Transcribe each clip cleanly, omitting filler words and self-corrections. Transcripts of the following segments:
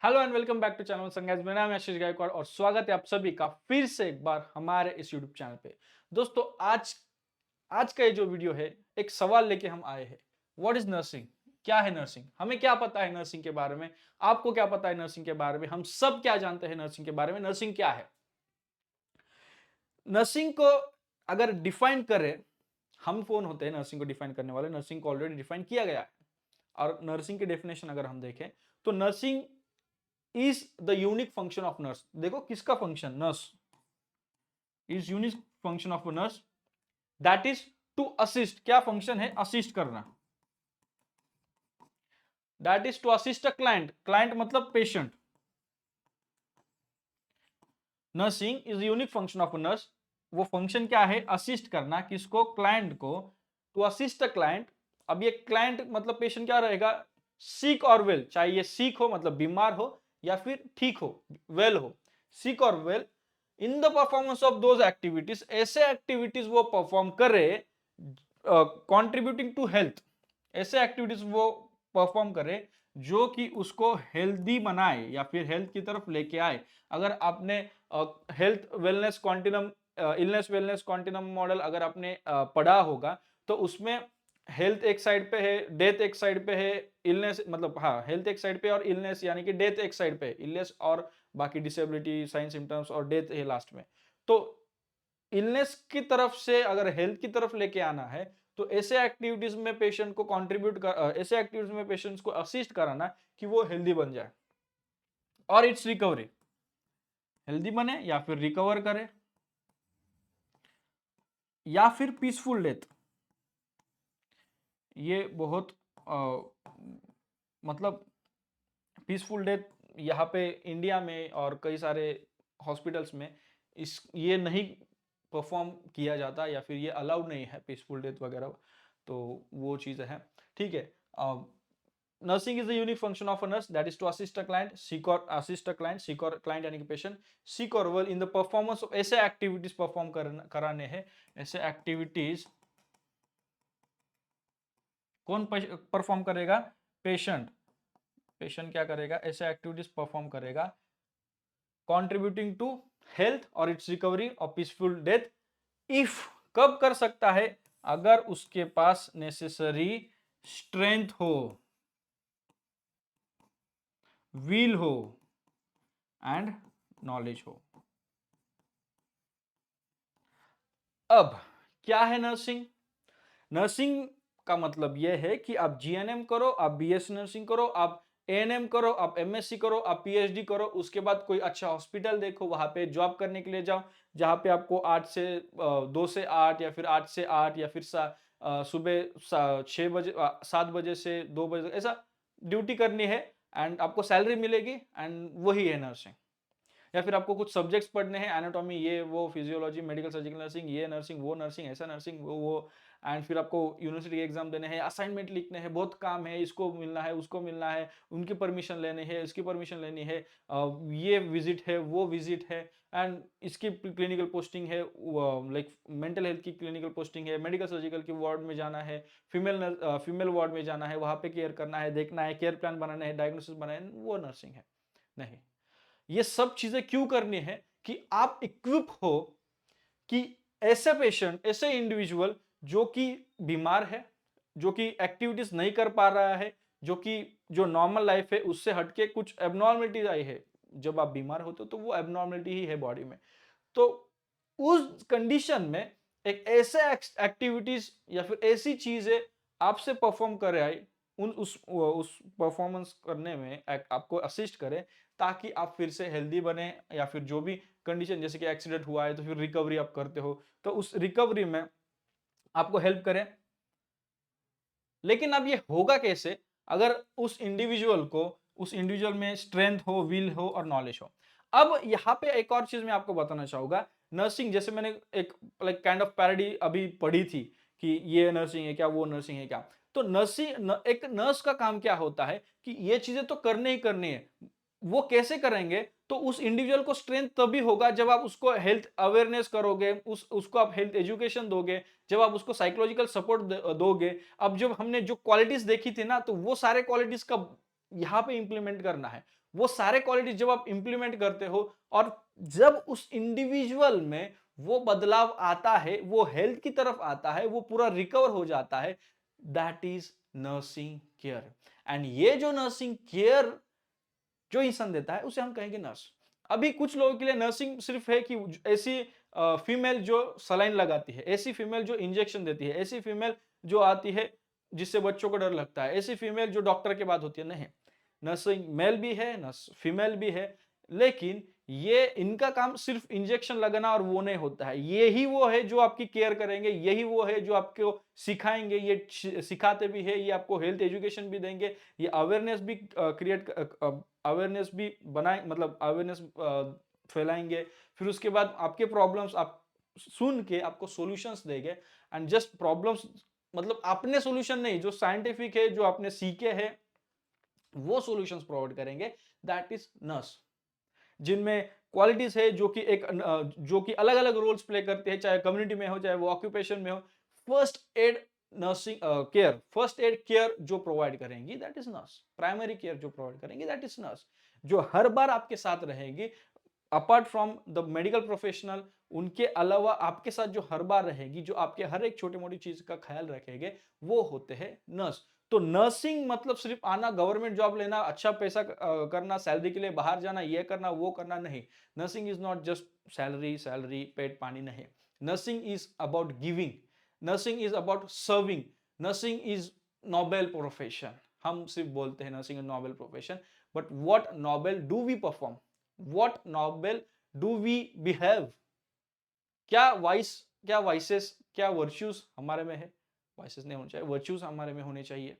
Hello and welcome back to channel संगाइज। मेरा नाम है आशीष गायकवाड़ और स्वागत है आप सभी का फिर से एक बार हमारे इस यूट्यूब चैनल पे। दोस्तों आज आज का ये जो वीडियो है एक सवाल लेके हम आए हैं। What is nursing? क्या है नर्सिंग? हमें क्या पता है नर्सिंग के बारे में? आपको क्या पता है नर्सिंग के बारे में? हम सब क्या जानते हैं नर्सिंग के बारे में? नर्सिंग क्या है? नर्सिंग को अगर डिफाइन करें, हम कौन होते हैं नर्सिंग को डिफाइन करने वाले? नर्सिंग को ऑलरेडी डिफाइन किया गया है। और नर्सिंग की डेफिनेशन अगर हम देखें तो nursing is the unique function of nurse. देखो किसका function? Nurse is unique function of nurse that is to assist. क्या फंक्शन है? असिस्ट करना। That is to assist a client. Client मतलब patient. Nursing is unique function of nurse. वो function क्या है? Assist करना। किसको? क्लाइंट को। To assist a client. अब ये क्लाइंट मतलब पेशेंट क्या रहेगा? सिक और वेल। चाहे ये सिक हो मतलब बीमार हो या फिर ठीक हो, वेल हो। सिक और well in the performance of those activities. ऐसे एक्टिविटीज वो परफॉर्म करे कंट्रीब्यूटिंग टू हेल्थ। ऐसे एक्टिविटीज वो परफॉर्म करे जो कि उसको हेल्दी बनाए या फिर हेल्थ की तरफ लेके आए। अगर आपने health wellness continuum, illness wellness continuum model अगर आपने पढ़ा होगा तो उसमें हेल्थ एक साइड पे है, डेथ एक साइड पे है, इलनेस मतलब हाँ हेल्थ एक साइड पे और इलनेस यानी कि डेथ एक साइड पे है। इलनेस और बाकी डिसेबिलिटी साइन सिम्टम्स और डेथ है लास्ट में। तो इलनेस की तरफ से अगर हेल्थ की तरफ लेके आना है तो ऐसे एक्टिविटीज में पेशेंट को कंट्रीब्यूट कर, ऐसे एक्टिविटीज में पेशेंट्स को असिस्ट कराना कि वो हेल्दी बन जाए और इट्स रिकवरी। हेल्दी बने या फिर रिकवर करे या फिर पीसफुल डेथ। ये बहुत मतलब पीसफुल डेथ यहाँ पे इंडिया में और कई सारे हॉस्पिटल्स में इस ये नहीं परफॉर्म किया जाता या फिर ये अलाउड नहीं है पीसफुल डेथ वगैरह। तो वो चीज़ है। ठीक है। Nursing is the unique function of a nurse that is to assist a client, sick or assist a client, sick or client यानी कि patient, sick or well in the performance of. ऐसे activities perform कराने हैं। ऐसे activities कौन perform करेगा? Patient. Patient क्या करेगा? ऐसे एक्टिविटीज परफॉर्म करेगा कंट्रीब्यूटिंग टू हेल्थ और इट्स रिकवरी और पीसफुल डेथ। इफ कब कर सकता है? अगर उसके पास नेसेसरी स्ट्रेंथ हो, विल हो एंड नॉलेज हो। अब क्या है नर्सिंग? नर्सिंग का मतलब यह है कि आप जीएनएम करो, आप बीएससी नर्सिंग करो, आप एएनएम करो, आप एमएससी करो, आप पीएचडी करो, उसके बाद कोई अच्छा हॉस्पिटल देखो, वहां पे जॉब करने के लिए जाओ, जहां पे आपको 2 से 8 या फिर 8 से 8 या फिर सुबह 6 बजे 7 बजे से 2 बजे ऐसा ड्यूटी करनी है एंड आपको सैलरी मिलेगी एंड वही है नर्सिंग। या फिर आपको कुछ सब्जेक्ट्स पढ़ने हैं, एनाटॉमी ये वो, फिजियोलॉजी, मेडिकल सर्जिकल नर्सिंग, ये नर्सिंग वो नर्सिंग, ऐसा नर्सिंग वो एंड फिर आपको यूनिवर्सिटी एग्जाम देने हैं, असाइनमेंट लिखने हैं, बहुत काम है, इसको मिलना है, उसको मिलना है, उनकी परमिशन लेनी है, इसकी परमिशन लेनी है, ये विजिट है, वो विजिट है एंड इसकी क्लिनिकल पोस्टिंग है, लाइक मेंटल हेल्थ की क्लिनिकल पोस्टिंग है, मेडिकल सर्जिकल की वार्ड में जाना है, फीमेल वार्ड में जाना है, वहां पे केयर करना है, देखना है, केयर प्लान बनाना है, डायग्नोसिस बनाना है, वो नर्सिंग है। नहीं, ये सब चीजें क्यों करनी है? कि आप इक्विप हो कि ऐसे पेशेंट, ऐसे इंडिविजुअल जो कि बीमार है, जो कि एक्टिविटीज नहीं कर पा रहा है, जो कि जो नॉर्मल लाइफ है उससे हटके कुछ एबनॉर्मलिटीज आई है। जब आप बीमार होते हो तो वो एबनॉर्मलिटी ही है बॉडी में। तो उस कंडीशन में एक ऐसे एक्टिविटीज या फिर ऐसी चीजें आपसे परफॉर्म कराए, उस परफॉर्मेंस करने में आपको असिस्ट करे ताकि आप फिर से हेल्दी बने या फिर जो भी कंडीशन जैसे कि एक्सीडेंट हुआ है तो फिर रिकवरी आप करते हो तो उस रिकवरी में आपको हेल्प करें। लेकिन अब ये होगा कैसे? अगर उस इंडिविजुअल में स्ट्रेंथ हो, विल हो और नॉलेज हो। अब यहाँ पे एक और चीज मैं आपको बताना चाहूंगा। नर्सिंग जैसे मैंने एक लाइक काइंड ऑफ पैरोडी अभी पढ़ी थी कि ये नर्सिंग है क्या, वो नर्सिंग है क्या। तो एक नर्स का काम क्या होता है कि ये चीजें तो करने ही करनी है। वो कैसे करेंगे? तो उस इंडिविजुअल को स्ट्रेंथ तभी होगा जब आप उसको हेल्थ अवेयरनेस करोगे, उसको आप हेल्थ एजुकेशन दोगे, जब आप उसको साइकोलॉजिकल सपोर्ट दोगे। अब जब हमने जो क्वालिटीज देखी थी ना, तो वो सारे क्वालिटीज कब यहाँ पे इंप्लीमेंट करना है। वो सारे क्वालिटीज जब आप इंप्लीमेंट करते हो और जब उस इंडिविजुअल में वो बदलाव आता है, वो हेल्थ की तरफ आता है, वो पूरा रिकवर हो जाता है, that is nursing care. And ये जो नर्सिंग केयर जो इंसान देता है उसे हम कहेंगे नर्स। अभी कुछ लोगों के लिए नर्सिंग सिर्फ है कि ऐसी फीमेल जो सलाइन लगाती है, ऐसी फीमेल जो इंजेक्शन देती है, ऐसी फीमेल जो आती है जिससे बच्चों को डर लगता है, ऐसी फीमेल जो डॉक्टर के बाद होती है, नहीं। नर्सिंग मेल भी है, नर्स फीमेल भी है, लेकिन ये इनका काम सिर्फ इंजेक्शन लगाना और वो नहीं होता है। यही वो है जो आपकी केयर करेंगे, यही वो है जो आपको सिखाएंगे, ये सिखाते भी है, ये आपको हेल्थ एजुकेशन भी देंगे, ये अवेयरनेस भी क्रिएट अवेयरनेस भी बनाए, मतलब अवेयरनेस फैलाएंगे। फिर उसके बाद आपके प्रॉब्लम्स आप सुन के आपको सॉल्यूशंस देंगे। एंड जस्ट प्रॉब्लम्स मतलब अपने सॉल्यूशन नहीं, जो साइंटिफिक है, जो आपने सीखे हैं, वो सॉल्यूशंस प्रोवाइड करेंगे, दैट इज नर्स। जिनमें क्वालिटीज है जो कि जो कि अलग अलग रोल्स प्ले करते हैं, चाहे कम्युनिटी में हो, चाहे वो ऑक्यूपेशन में हो। First aid nursing care, first aid care जो प्रोवाइड करेंगी that is nurse. Primary care जो प्रोवाइड करेंगी दैट इज नर्स, जो हर बार आपके साथ रहेगी apart from the medical professional. उनके अलावा आपके साथ जो हर बार रहेगी, जो आपके हर एक छोटी मोटी चीज का ख्याल रखेंगे, वो होते हैं नर्स। तो नर्सिंग मतलब सिर्फ आना, गवर्नमेंट जॉब लेना, अच्छा पैसा करना, सैलरी के लिए बाहर जाना, ये करना वो करना, नहीं। Nursing is not just salary salary पेट पानी, नहीं। Nursing is about giving, nursing is about serving, nursing is noble profession. हम सिर्फ बोलते हैं nursing is noble profession, but what noble do we perform, what noble do we behave? क्या vices, क्या virtues हमारे में है? वाइसेस नहीं होने चाहिए, वर्च्यूज हमारे में होने चाहिए।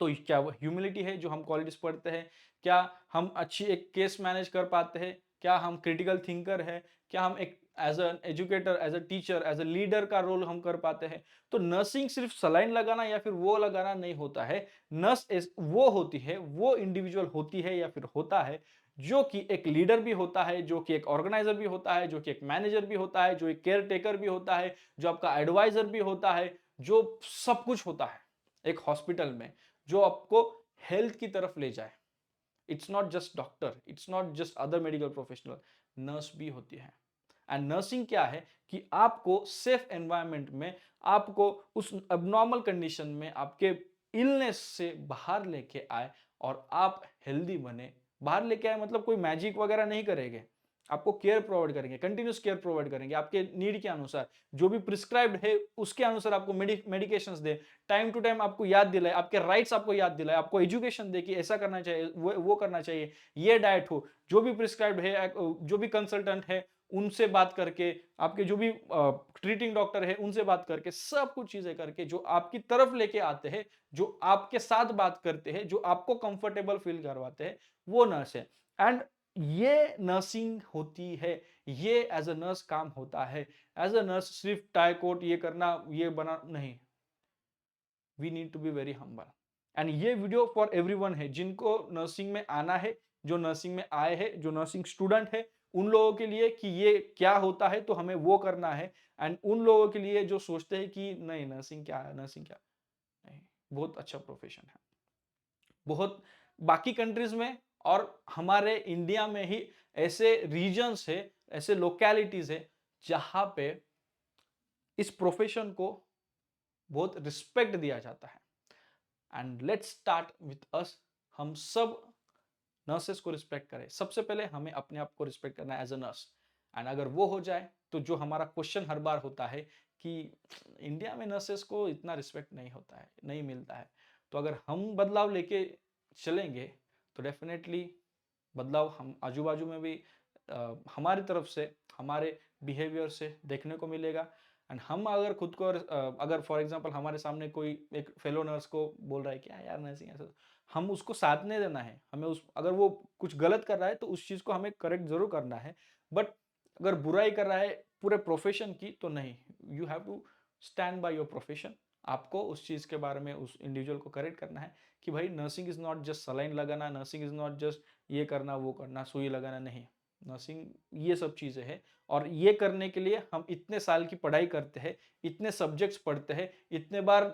तो क्या वो ह्यूमिलिटी है जो हम क्वालिटीज पढ़ते हैं? क्या हम अच्छी एक केस मैनेज कर पाते हैं? क्या हम क्रिटिकल थिंकर है? क्या हम एक as an educator, as a teacher, as a leader का रोल हम कर पाते हैं? तो नर्सिंग सिर्फ सलाइन लगाना या फिर वो लगाना नहीं होता है। नर्स वो होती है, वो इंडिविजुअल होती है या फिर होता है जो कि एक लीडर भी होता है, जो कि एक ऑर्गेनाइजर भी होता है, जो कि एक मैनेजर भी होता है, जो एक केयर टेकर भी होता है, जो आपका एडवाइजर भी होता है, जो सब कुछ होता है एक हॉस्पिटल में, जो आपको हेल्थ की तरफ ले जाए। It's not just doctor, it's not just other medical professional, nurse भी होती है। एंड नर्सिंग क्या है कि आपको सेफ एनवायरनमेंट में, आपको उस अबनॉर्मल कंडीशन में, आपके इलनेस से बाहर लेके आए और आप हेल्दी बने। बाहर लेके आए मतलब कोई मैजिक वगैरह नहीं करेंगे, आपको केयर प्रोवाइड करेंगे, कंटिन्यूस केयर प्रोवाइड करेंगे आपके नीड के अनुसार, जो भी प्रिस्क्राइब्ड है उसके अनुसार आपको मेडिकेशंस दे, टाइम टू टाइम आपको याद दिलाए, आपके राइट्स आपको याद दिलाए, आपको एजुकेशन दे कि ऐसा करना चाहिए, वो करना चाहिए, ये डाइट हो, जो भी प्रिस्क्राइब्ड है, जो भी कंसल्टेंट है उनसे बात करके, आपके जो भी ट्रीटिंग डॉक्टर है उनसे बात करके, सब कुछ चीजें करके जो आपकी तरफ लेके आते हैं, जो आपके साथ बात करते हैं, जो आपको कंफर्टेबल फील करवाते हैं, वो नर्स है। एंड ये नर्सिंग होती है, ये एज अ नर्स काम होता है। एज अ नर्स सिर्फ टाई कोट ये करना, ये बना नहीं। We need to be very humble. And ये वीडियो फॉर एवरीवन है जिनको नर्सिंग में आना है, जो नर्सिंग में आए हैं, जो नर्सिंग स्टूडेंट है, उन लोगों के लिए कि ये क्या होता है तो हमें वो करना है। एंड उन लोगों के लिए जो सोचते हैं कि नहीं नर्सिंग क्या है, नर्सिंग क्या, नहीं, बहुत अच्छा प्रोफेशन है। बहुत बाकी कंट्रीज में और हमारे इंडिया में ही ऐसे रीजन्स है, ऐसे लोकेलिटीज है जहां पे इस प्रोफेशन को बहुत रिस्पेक्ट दिया जाता है। And let's start with us. हम सब नर्सेस को रिस्पेक्ट करें। सबसे पहले हमें अपने आप को रिस्पेक्ट करना है एज अ नर्स। एंड अगर वो हो जाए तो जो हमारा क्वेश्चन हर बार होता है कि इंडिया में नर्सेस को इतना रिस्पेक्ट नहीं होता है, नहीं मिलता है, तो अगर हम बदलाव लेके चलेंगे तो डेफिनेटली बदलाव हम आजू बाजू में भी हमारी तरफ से, हमारे बिहेवियर से देखने को मिलेगा। एंड हम अगर खुद को अगर फॉर एग्जांपल हमारे सामने कोई एक फेलो नर्स को बोल रहा है कि यार नर्सिंग ऐसा, हम उसको साथ नहीं देना है। हमें उस अगर वो कुछ गलत कर रहा है तो उस चीज को हमें करेक्ट जरूर करना है, बट अगर बुराई कर रहा है पूरे प्रोफेशन की तो नहीं। You have to stand by your profession. आपको उस चीज के बारे में उस इंडिविजुअल को करेक्ट करना है कि भाई nursing is not just saline लगाना, नर्सिंग इज नॉट जस्ट ये करना वो करना, सुई लगाना, नहीं। नर्सिंग ये सब चीजें हैं और ये करने के लिए हम इतने साल की पढ़ाई करते हैं, इतने सब्जेक्ट्स पढ़ते हैं, इतने बार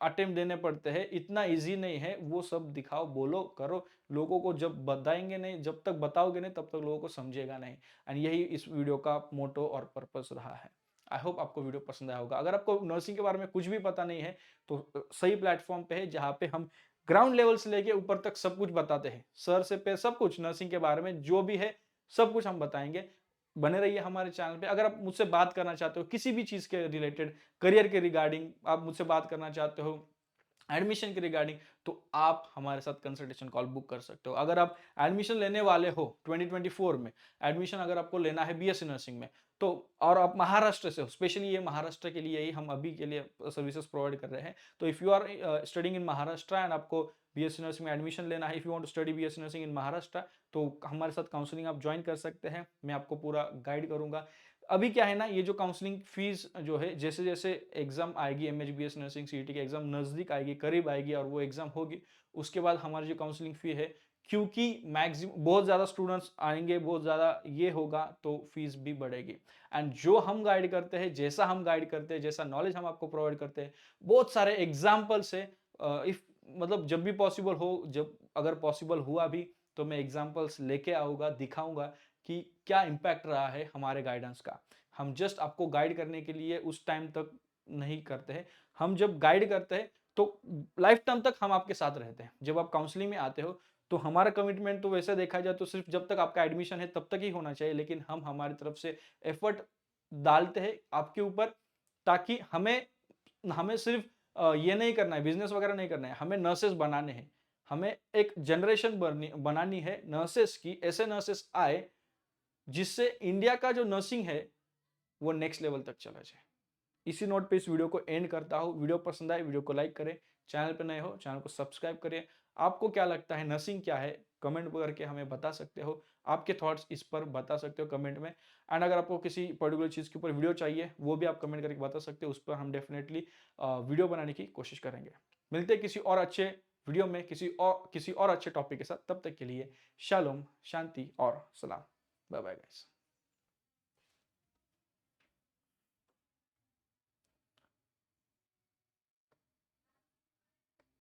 अटेम्प्ट देने पड़ते हैं, इतना ईज़ी नहीं है, वो सब दिखाओ, बोलो, करो। लोगों को जब बताएँगे नहीं, जब तक बताओगे नहीं, तब तक लोगों को समझेगा नहीं। एंड यही इस वीडियो का मोटो और पर्पस रहा है। आई होप आपको वीडियो पसंद आया होगा। अगर आपको नर्सिंग के बारे में कुछ भी पता नहीं है, तो सही प्लेटफ़ॉर्म पे है, जहाँ पे हम ग्राउंड लेवल से लेके ऊपर तक सब कुछ बताते हैं। सर से पे सब कुछ नर्सिंग के बारे में जो भी है, सब कुछ हम बताएँगे। बने रहिए हमारे चैनल पे। अगर आप मुझसे बात करना चाहते हो किसी भी चीज़ के रिलेटेड, करियर के रिगार्डिंग आप मुझसे बात करना चाहते हो, एडमिशन के रिगार्डिंग, तो आप हमारे साथ कंसल्टेशन कॉल बुक कर सकते हो। अगर आप एडमिशन लेने वाले हो 2024 में, एडमिशन अगर आपको लेना है बीएससी नर्सिंग में, तो और आप महाराष्ट्र से हो, स्पेशली ये महाराष्ट्र के लिए ही हम अभी के लिए सर्विसेज प्रोवाइड कर रहे हैं। तो if you are studying in Maharashtra and आपको बीएससी नर्सिंग में एडमिशन लेना है, if you want to study BSc nursing in Maharashtra, तो हमारे साथ काउंसलिंग आप ज्वाइन कर सकते हैं। मैं आपको पूरा गाइड करूंगा। अभी क्या है ना, ये जो काउंसलिंग फीस जो है, जैसे जैसे एग्जाम आएगी, एमएचबीएस नर्सिंग सीईटी की एग्जाम नजदीक आएगी, करीब आएगी और वो एग्जाम होगी, उसके बाद हमारी जो काउंसलिंग फी है, क्योंकि मैक्सिमम बहुत ज़्यादा स्टूडेंट्स आएंगे, बहुत ज़्यादा ये होगा, तो फीस भी बढ़ेगी। एंड जो हम गाइड करते हैं, जैसा हम गाइड करते हैं, जैसा नॉलेज हम आपको प्रोवाइड करते हैं, बहुत सारे एग्जाम्पल्स है। इफ मतलब जब भी पॉसिबल हो, जब अगर पॉसिबल हुआ भी, तो मैं एग्जाम्पल्स लेके आऊँगा, दिखाऊंगा कि क्या इम्पैक्ट रहा है हमारे गाइडेंस का। हम जस्ट आपको गाइड करने के लिए उस टाइम तक नहीं करते हैं। हम जब गाइड करते हैं, तो लाइफ टाइम तक हम आपके साथ रहते हैं। जब आप काउंसलिंग में आते हो, तो हमारा कमिटमेंट तो वैसे देखा जाए तो सिर्फ जब तक आपका एडमिशन है तब तक ही होना चाहिए, लेकिन हम हमारी तरफ से एफर्ट डालते हैं आपके ऊपर, ताकि हमें हमें सिर्फ ये नहीं करना है, बिजनेस वगैरह नहीं करना है, हमें नर्सेस बनाने हैं। हमें एक जनरेशन बनानी है नर्सेस की, ऐसे नर्सेस आए जिससे इंडिया का जो नर्सिंग है वो नेक्स्ट लेवल तक चला जाए। इसी नोट पे इस वीडियो को एंड करता हूँ। वीडियो पसंद आए, वीडियो को लाइक करें, चैनल पे नए हो चैनल को सब्सक्राइब करें। आपको क्या लगता है नर्सिंग क्या है, कमेंट करके हमें बता सकते हो। आपके थॉट्स इस पर बता सकते हो कमेंट में। एंड अगर आपको किसी पर्टिकुलर चीज़ के ऊपर वीडियो चाहिए, वो भी आप कमेंट करके बता सकते हो, उस पर हम डेफिनेटली वीडियो बनाने की कोशिश करेंगे। मिलते हैं किसी और अच्छे वीडियो में, किसी और अच्छे टॉपिक के साथ। तब तक के लिए शालोम, शांति और सलाम। Bye bye guys.